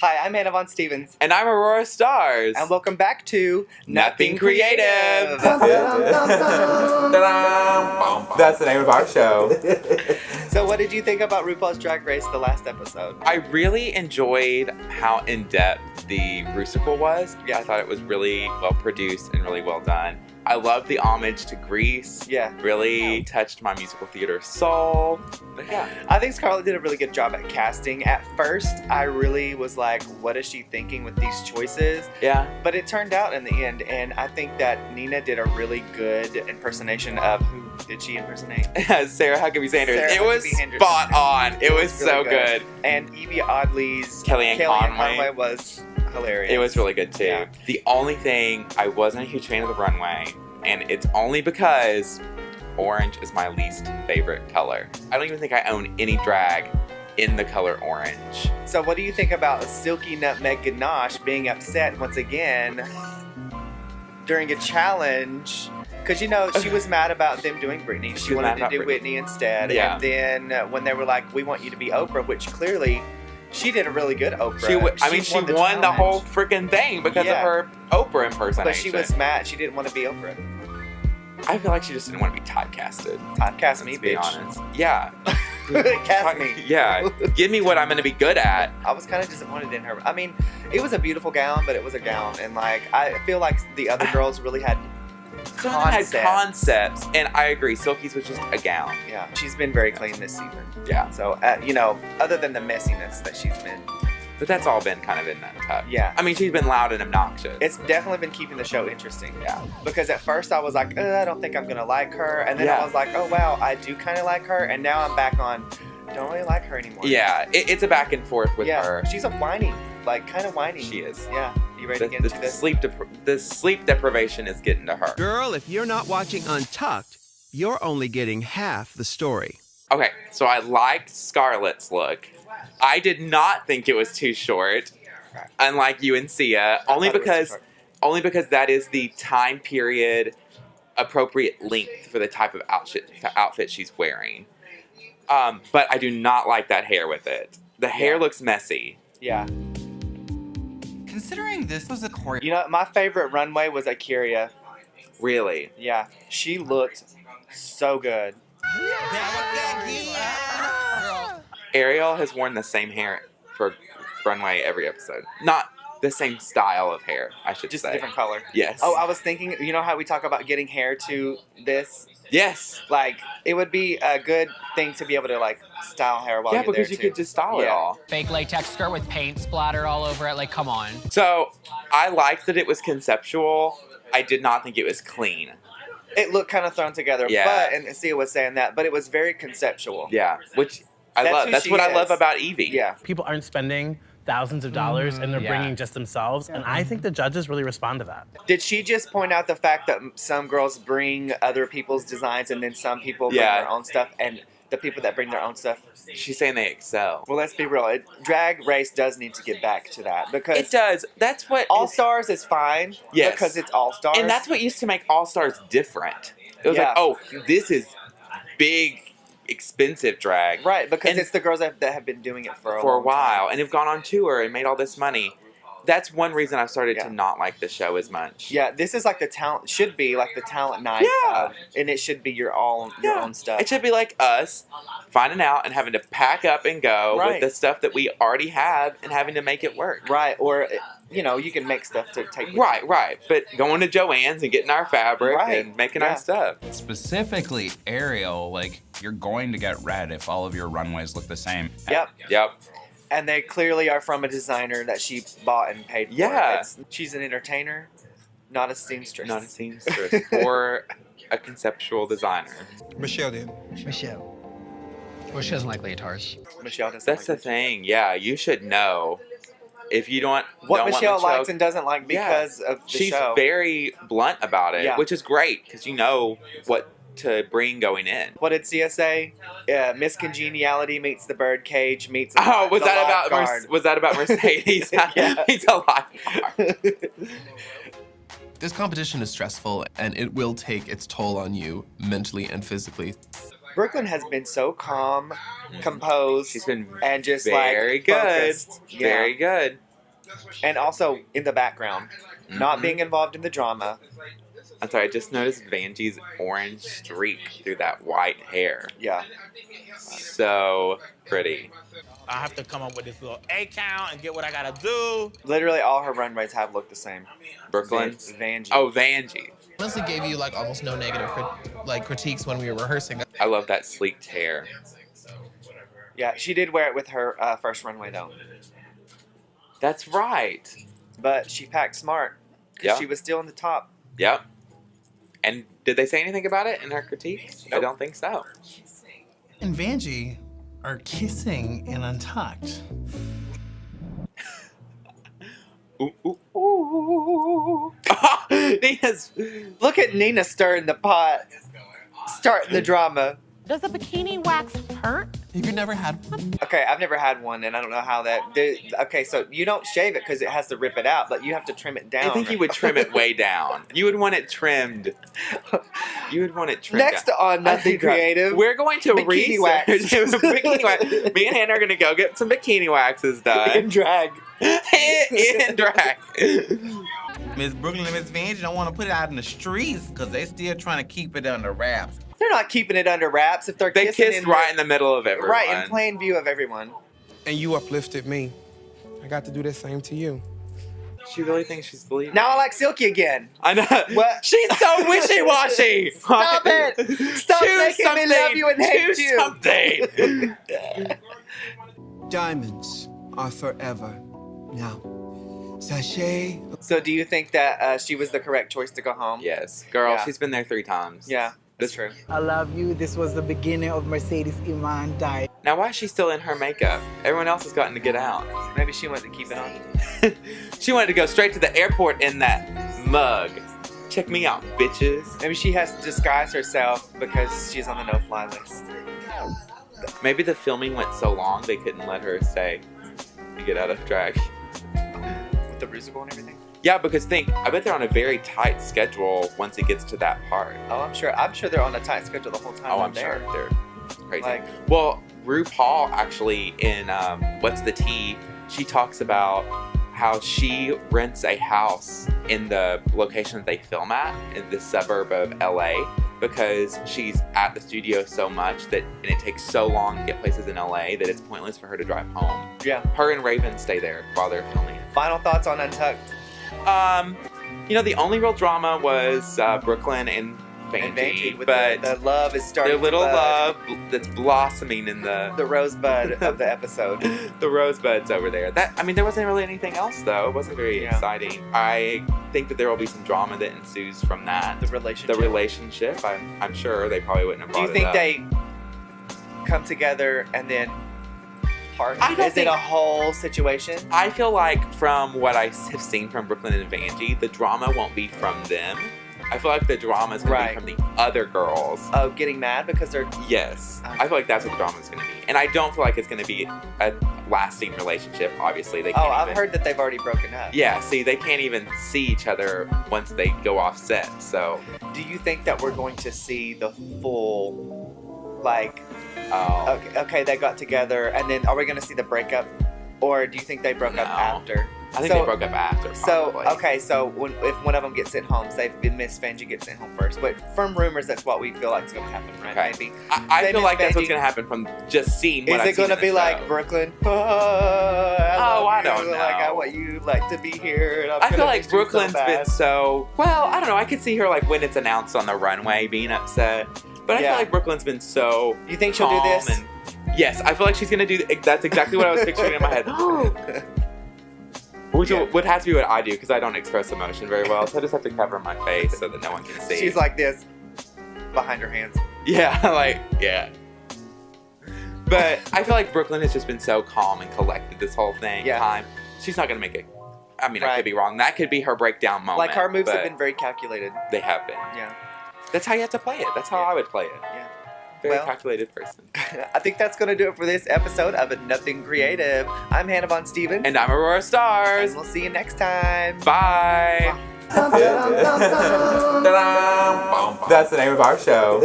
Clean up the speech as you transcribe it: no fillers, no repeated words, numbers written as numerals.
Hi, I'm HannahVonStevens. And I'm Aurora Stars. And welcome back to Nothing Creative. That's the name of our show. So what did you think about RuPaul's Drag Race, the last episode? I really enjoyed how in-depth the Rusical was. Yeah, I thought it was really well produced and really well done. I loved the homage to Grease. Yeah. Really touched my musical theater soul. But yeah. I think Scarlett did a really good job at casting. At first, I really was like, what is she thinking with these choices? Yeah. But it turned out in the end, and I think that Nina did a really good impersonation of, who did she impersonate? Sarah Huckabee Sanders. Sarah It was Huckabee Sanders. spot on. It was really so good. And Evie Oddly's Kellyanne Conway was hilarious. It was really good too. Yeah. The only thing, I wasn't a huge fan of the runway, and it's only because orange is my least favorite color. I don't even think I own any drag in the color orange. So what do you think about Silky Nutmeg Ganache being upset once again during a challenge? Because, you know, she was mad about them doing Britney. She wanted to do Whitney instead. Yeah. And then when they were like, we want you to be Oprah, which clearly she did a really good Oprah. She won the whole freaking thing because of her Oprah impersonation. But she was mad. She didn't want to be Oprah. I feel like she just didn't want to be typecasted. Typecast me, bitch. Be honest. Yeah. Cast me. Yeah. Give me what I'm going to be good at. I was kind of disappointed in her. I mean, it was a beautiful gown, but it was a gown. And, like, I feel like the other girls really had concepts, and I agree. Silky's was just a gown. Yeah, she's been very clean this season. Yeah. So, you know, other than the messiness that she's been. But that's all been kind of in that tub. Yeah. I mean, she's been loud and obnoxious. It's definitely been keeping the show interesting. Yeah. Because at first I was like, I don't think I'm going to like her. And then I was like, oh, wow, I do kind of like her. And now I'm back on, don't really like her anymore. Yeah. It's a back and forth with her. She's a whiny, like kind of whiny. She is. Yeah. You ready to get into this? The sleep deprivation is getting to her. Girl, if you're not watching Untucked, you're only getting half the story. Okay, so I liked Scarlett's look. I did not think it was too short, unlike you and Sia, only because that is the time period appropriate length for the type of outfit she's wearing. But I do not like that hair with it. The hair looks messy. Yeah. Considering this was a choreo... You know, my favorite runway was Akira. Really? Yeah. She looked so good. Ariel has worn the same hair for runway every episode. Not the same style of hair, I should say. Just a different color. Yes. Oh, I was thinking, you know how we talk about getting hair to this? Yes. Like, it would be a good thing to be able to, like, style hair while you're there, because you could just style it all. Fake latex skirt with paint splatter all over it, like, come on. So, I liked that it was conceptual. I did not think it was clean. It looked kind of thrown together, and Sia was saying that, but it was very conceptual. Yeah, which I love. That's what I love about Evie. Yeah. People aren't spending thousands of dollars and they're bringing just themselves, and I think the judges really respond to that. Did she just point out the fact that some girls bring other people's designs and then some people bring their own stuff, and the people that bring their own stuff? She's saying they excel. Well, let's be real. Drag Race does need to get back to that, because it does. That's what All Stars is fine. Yes. Because it's All Stars, and that's what used to make All Stars different. It was like, oh, this is big, expensive drag, right? Because it's the girls that have been doing it for a while and have gone on tour and made all this money. That's one reason I've started to not like the show as much. Yeah, this is like the talent, should be like the talent night. Yeah. And it should be your own stuff. It should be like us finding out and having to pack up and go with the stuff that we already have and having to make it work. Right, or, you know, you can make stuff to take with Right. But going to Joann's and getting our fabric and making our stuff. Specifically, Ariel, like, you're going to get red if all of your runways look the same. Yep. And they clearly are from a designer that she bought and paid for. Yeah. She's an entertainer, not a seamstress. Not a seamstress. Or a conceptual designer. Michelle did. Michelle. Well, she doesn't like leotards. Michelle doesn't. That's the thing. Yeah, you should know. If you don't what Michelle likes and doesn't like because of the show. She's very blunt about it, which is great because you know what to bring going in. What did Sia say? Miss Congeniality meets the Birdcage meets. Was that about Mercedes? He's a lifeguard. This competition is stressful, and it will take its toll on you mentally and physically. Brooklyn has been so calm, composed. She's been and just very good. focused. Very good. And also in the background, not being involved in the drama. I'm sorry, I just noticed Vanjie's orange streak through that white hair. Yeah. So pretty. I have to come up with this little A count and get what I gotta do. Literally all her runways have looked the same. Brooklyn's? Vanjie. Oh, Vanjie. Honestly, gave you like almost no negative critiques when we were rehearsing. I love that sleeked hair. Yeah, she did wear it with her first runway though. That's right. But she packed smart because she was still in the top. Yep. And did they say anything about it in her critique? Nope. I don't think so. And Vanjie are kissing in Untucked. Ooh, ooh, ooh. Nina's... Look at Nina stirring the pot, starting the drama. Does a bikini wax hurt? Have you never had one? Okay, I've never had one, and I don't know how that. Okay, so you don't shave it because it has to rip it out, but you have to trim it down. I think you would trim it way down. You would want it trimmed. You would want it trimmed. Next on Nothing Creative, we're going to bikini wax. Bikini wax. Me and Hannah are going to go get some bikini waxes done. In drag. In drag. Miss Brooklyn and Miss Vanjie don't want to put it out in the streets because they still trying to keep it under wraps. They're not keeping it under wraps if they're they kissing. Kissed right in the middle of everyone. Right, in plain view of everyone. And you uplifted me. I got to do the same to you. She really thinks she's believing. Now I like Silky again. I know. What? She's so wishy-washy. Stop it. Stop making me love you and hate you. Something. Diamonds are forever. Now, sachet. So do you think that she was the correct choice to go home? Yes. Girl, Yeah. she's been there 3 times. Yeah, that's true. I love you. This was the beginning of Mercedes Iman died. Now, why is she still in her makeup? Everyone else has gotten to get out. Maybe she wanted to keep it on. She wanted to go straight to the airport in that mug. Check me out, bitches. Maybe she has to disguise herself because she's on the no-fly list. Maybe the filming went so long they couldn't let her say to get out of drag. With the musical and everything? Yeah, because I bet they're on a very tight schedule once it gets to that part. Oh, I'm sure they're on a tight schedule the whole time. Oh, I'm there. sure they're crazy. Well, RuPaul actually in What's the Tea, she talks about how she rents a house in the location that they film at in the suburb of LA because she's at the studio so much and it takes so long to get places in LA that it's pointless for her to drive home. Yeah. Her and Raven stay there while they're filming. Final thoughts on Untucked? The only real drama was Brooklyn and Vanjie, but the love is starting. Their little love that's blossoming in the rosebud of the episode. The rosebud's over there. There wasn't really anything else though. It wasn't very exciting. I think that there will be some drama that ensues from that. The relationship. I'm sure they probably wouldn't have brought it up. Do you think they come together and then part? Is it a whole situation? I feel like from what I have seen from Brooklyn and Vanjie, the drama won't be from them. I feel like the drama is going to be from the other girls. Oh, getting mad because they're... Yes. I feel like that's what the drama is going to be. And I don't feel like it's going to be a lasting relationship, obviously. They can't I've heard that they've already broken up. Yeah, see, they can't even see each other once they go off set, so... Do you think that we're going to see the full, okay, they got together, and then are we going to see the breakup? Or do you think they broke up after? I think they broke up after, probably. So if one of them gets sent home, say Miss Vanjie gets sent home first, but from rumors, that's what we feel like is going to happen, right? Okay. Maybe. I feel like that's what's going to happen from just seeing what I've seen. Is it going to be like Brooklyn? I don't know. Like, I want you to be here. And I feel like Brooklyn's been so... Well, I don't know. I could see her when it's announced on the runway being upset. But I feel like Brooklyn's been so... You think she'll do this? Yes, I feel like she's going to do... That's exactly what I was picturing in my head. Which would have to be what I do because I don't express emotion very well. So I just have to cover my face so that no one can see. She's like this behind her hands. Yeah, yeah. But I feel like Brooklyn has just been so calm and collected this whole time. She's not going to make it. I could be wrong. That could be her breakdown moment. Like her moves have been very calculated. They have been. Yeah. That's how you have to play it. That's how I would play it. Yeah. Very calculated person. I think that's going to do it for this episode of Nothing Creative. I'm HannahVonStevens. And I'm Aurora Stars. And we'll see you next time. Bye. That's the name of our show.